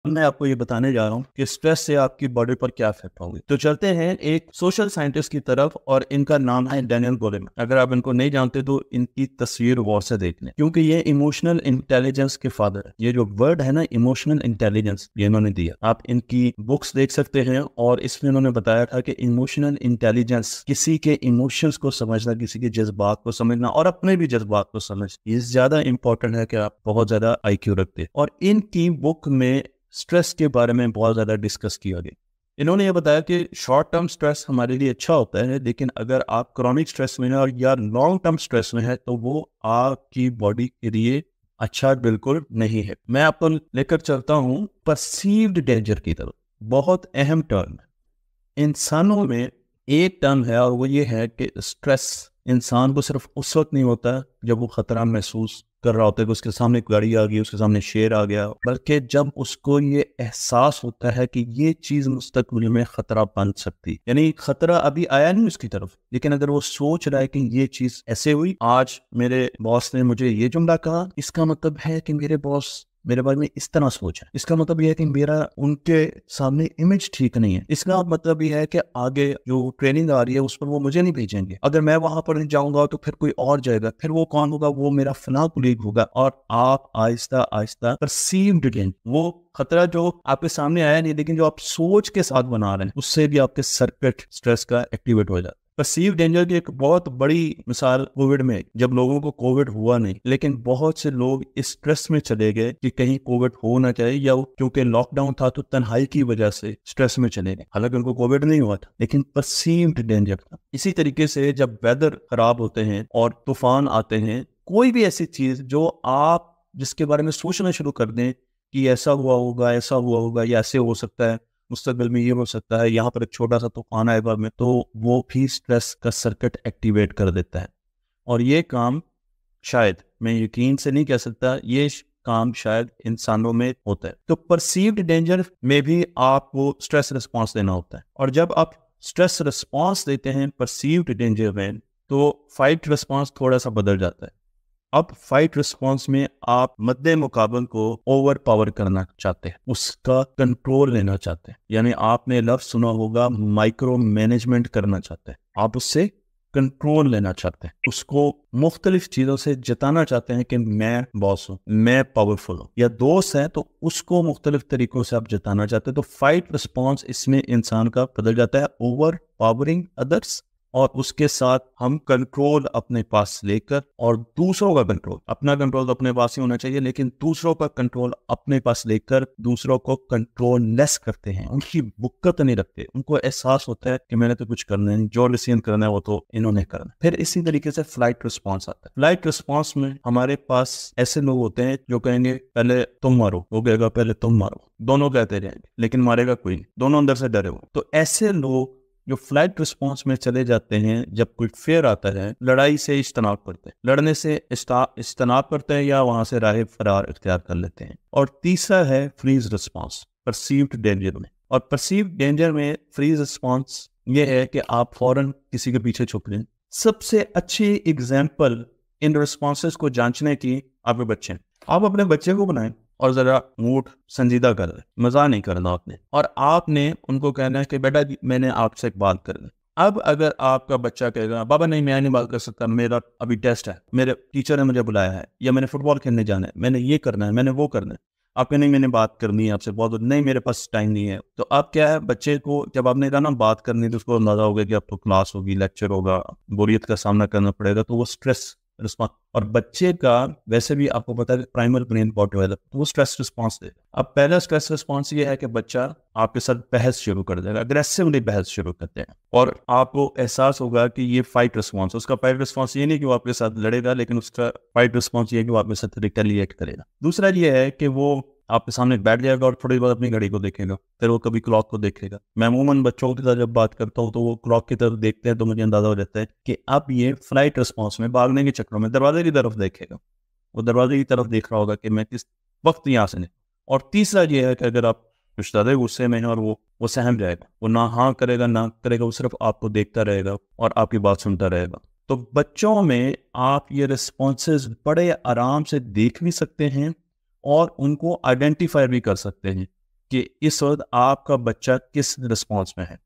میں آپ کو یہ بتانے جا رہا ہوں کہ سٹریس سے آپ کی باڈی پر کیا افیکٹ ہوگی. تو چلتے ہیں ایک سوشل سائنٹسٹ کی طرف, اور ان کا نام ہے ڈینیل گولمان. اگر آپ ان کو نہیں جانتے تو ان کی تصویر غور سے دیکھ لیں, کیونکہ یہ ایموشنل انٹیلیجنس کے فادر ہے. یہ جو ورڈ ہے نا ایموشنل انٹیلیجنس, یہ انہوں نے دیا. آپ ان کی بکس دیکھ سکتے ہیں, اور اس میں انہوں نے بتایا تھا کہ ایموشنل انٹیلیجنس کسی کے ایموشنز کو سمجھنا, کسی کے جذبات کو سمجھنا اور اپنے بھی جذبات کو سمجھنا, یہ زیادہ امپورٹنٹ ہے کہ آپ بہت زیادہ آئی کیو رکھتے. اور ان کی بک میں سٹریس کے بارے میں بہت زیادہ ڈسکس کیا گیا. انہوں نے یہ بتایا کہ شارٹ ٹرم سٹریس ہمارے لیے اچھا ہوتا ہے, لیکن اگر آپ کرونک سٹریس میں ہیں اور یا لانگ ٹرم سٹریس میں ہے تو وہ آپ کی باڈی کے لیے اچھا بالکل نہیں ہے. میں آپ کو لے کر چلتا ہوں پرسیوڈ ڈینجر کی طرف. بہت اہم ٹرم ہے انسانوں میں, ایک ٹرم ہے, اور وہ یہ ہے کہ سٹریس انسان کو صرف اس وقت نہیں ہوتا جب وہ خطرہ محسوس کر رہا ہوتا ہے کہ اس کے سامنے ایک گاڑی آ گئی, اس کے سامنے شیر آ گیا, بلکہ جب اس کو یہ احساس ہوتا ہے کہ یہ چیز مستقبل میں خطرہ بن سکتی. یعنی خطرہ ابھی آیا نہیں اس کی طرف, لیکن اگر وہ سوچ رہا ہے کہ یہ چیز ایسے ہوئی, آج میرے باس نے مجھے یہ جملہ کہا, اس کا مطلب ہے کہ میرے باس میرے بارے میں اس طرح سوچا, اس کا مطلب یہ ہے کہ میرا ان کے سامنے امیج ٹھیک نہیں ہے, اس کا مطلب یہ ہے کہ آگے جو ٹریننگ آ رہی ہے اس پر وہ مجھے نہیں بھیجیں گے, اگر میں وہاں پر نہیں جاؤں گا تو پھر کوئی اور جائے گا, پھر وہ کون ہوگا, وہ میرا فلاں کولیگ ہوگا. اور آپ آہستہ آہستہ پرسیوڈ ڈینجر, وہ خطرہ جو آپ کے سامنے آیا نہیں لیکن جو آپ سوچ کے ساتھ بنا رہے ہیں, اس سے بھی آپ کے سرکٹ سٹریس کا ایکٹیویٹ ہو جاتا ہے. پرسیو ڈینجر کی ایک بہت بڑی مثال کووڈ میں, جب لوگوں کو کووڈ ہوا نہیں لیکن بہت سے لوگ اس سٹریس میں چلے گئے کہ کہیں کووڈ ہو نہ چاہے, یا کیونکہ لاک ڈاؤن تھا تو تنہائی کی وجہ سے سٹریس میں چلے گئے, حالانکہ ان کو کووڈ نہیں ہوا تھا لیکن پرسیوڈ ڈینجر تھا. اسی طریقے سے جب ویدر خراب ہوتے ہیں اور طوفان آتے ہیں, کوئی بھی ایسی چیز جو آپ جس کے بارے میں سوچنا شروع کر دیں کہ ایسا ہوا ہوگا, ایسا ہوا ہوگا, یا ایسے ہو سکتا ہے, مستقبل میں یہ ہو سکتا ہے, یہاں پر ایک چھوٹا سا طوفان آئے گا میں, تو وہ بھی سٹریس کا سرکٹ ایکٹیویٹ کر دیتا ہے. اور یہ کام شاید, میں یقین سے نہیں کہہ سکتا, یہ کام شاید انسانوں میں ہوتا ہے. تو پرسیوڈ ڈینجر میں بھی آپ کو سٹریس رسپانس دینا ہوتا ہے, اور جب آپ سٹریس رسپانس دیتے ہیں پرسیوڈ ڈینجر میں, تو فائٹ رسپانس تھوڑا سا بدل جاتا ہے. اب فائٹ رسپانس میں آپ مد مقابل کو اوور پاور کرنا چاہتے ہیں, اس کا کنٹرول لینا چاہتے ہیں. یعنی آپ نے لفظ سنا ہوگا مائکرو مینجمنٹ کرنا چاہتے ہیں, آپ اس سے کنٹرول لینا چاہتے ہیں, اس کو مختلف چیزوں سے جتانا چاہتے ہیں کہ میں باس ہوں, میں پاورفل ہوں. یا دوست ہے تو اس کو مختلف طریقوں سے آپ جتانا چاہتے ہیں. تو فائٹ رسپانس اس میں انسان کا بدل جاتا ہے اوور پاورنگ ادرس, اور اس کے ساتھ ہم کنٹرول اپنے پاس لے کر, اور دوسروں کا کنٹرول, اپنا کنٹرول تو اپنے پاس ہی ہونا چاہیے, لیکن دوسروں کا کنٹرول اپنے پاس لے کر دوسروں کو کنٹرول لیس کرتے ہیں, ان کی وقت نہیں رکھتے. ان کو احساس ہوتا ہے کہ میں نے تو کچھ کرنا ہے, جو ڈیسیژن کرنا ہے وہ تو انہوں نے کرنا. پھر اسی طریقے سے فلائٹ رسپانس آتا ہے. فلائٹ رسپانس میں ہمارے پاس ایسے لوگ ہوتے ہیں جو کہیں گے پہلے تم مارو, وہ کہے گا پہلے تم مارو, دونوں کہتے رہیں گے لیکن مارے گا کوئی نہیں, دونوں اندر سے ڈرے ہوئے. تو ایسے لوگ جو فلائٹ رسپانس میں چلے جاتے ہیں, جب کوئی فیئر آتا ہے, لڑائی سے اجتناب کرتے ہیں, لڑنے سے اجتناب کرتے ہیں, یا وہاں سے راہ فرار اختیار کر لیتے ہیں. اور تیسرا ہے فریز رسپانس پرسیوڈ ڈینجر میں. اور پرسیوڈ ڈینجر میں فریز رسپانس یہ ہے کہ آپ فوراً کسی کے پیچھے چھپ لیں. سب سے اچھی اگزامپل ان رسپانسز کو جانچنے کی آپ کے بچے ہیں. آپ اپنے بچے کو بنائیں اور ذرا موڈ سنجیدہ کر دیں, مزاح نہیں کرنا آپ نے, اور آپ نے ان کو کہنا ہے کہ بیٹا میں نے آپ سے ایک بات کرنی. اب اگر آپ کا بچہ کہے گا بابا نہیں میں نہیں بات کر سکتا, میرا ابھی ٹیسٹ ہے, میرے ٹیچر نے مجھے بلایا ہے, یا میں نے فٹ بال کھیلنے جانا ہے, میں نے یہ کرنا ہے, میں نے وہ کرنا ہے, آپ کہ نہیں میں نے بات کرنی ہے آپ سے بہت, نہیں میرے پاس ٹائم نہیں ہے. تو اب کیا ہے, بچے کو جب آپ نے کہا نا بات کرنی, تو اس کو اندازہ ہوگا کہ اب تو کلاس ہوگی, لیکچر ہوگا, بوریت کا سامنا کرنا پڑے گا, تو وہ سٹریس رسپانس. اور بچے کا ویسے بھی آپ کو پتا ہے کہ پرائمر برین پارٹ ہے, تو وہ سٹریس رسپانس دے گا. اب پہلا سٹریس رسپانس یہ ہے کہ بچہ آپ کے ساتھ بحث شروع کر دے گا, اگریسولی بحث شروع کرتے ہیں, اور آپ کو احساس ہوگا کہ یہ فائٹ رسپانس. اس کا فائٹ رسپانس یہ نہیں کہ وہ آپ کے ساتھ لڑے گا, لیکن اس کا فائٹ رسپانس یہ ہے کہ وہ آپ کے ساتھ ریٹیلیٹ کرے گا. دوسرا یہ ہے کہ وہ آپ کے سامنے بیٹھ جائے گا اور تھوڑی بار اپنی گھڑی کو دیکھے گا, پھر وہ کبھی کلاک کو دیکھے گا. میں عموماً بچوں کے ساتھ جب بات کرتا ہوں تو وہ کلاک کی طرف دیکھتے ہیں, تو مجھے اندازہ ہو جاتا ہے کہ اب یہ فلائٹ رسپانس میں بھاگنے کے چکروں میں دروازے کی طرف دیکھے گا, وہ دروازے کی طرف دیکھ رہا ہوگا کہ میں کس وقت یہاں سے نہیں. اور تیسرا یہ ہے کہ اگر آپ کچھ زیادہ غصے میں ہیں اور وہ سہم جائے گا, وہ نہ ہاں کرے گا نہ کرے گا, وہ صرف آپ کو دیکھتا رہے گا اور آپ کی بات سنتا رہے گا. تو بچوں میں آپ یہ رسپانسز بڑے آرام سے دیکھ بھی سکتے ہیں اور ان کو آئیڈینٹیفائی بھی کر سکتے ہیں کہ اس وقت آپ کا بچہ کس رسپانس میں ہے.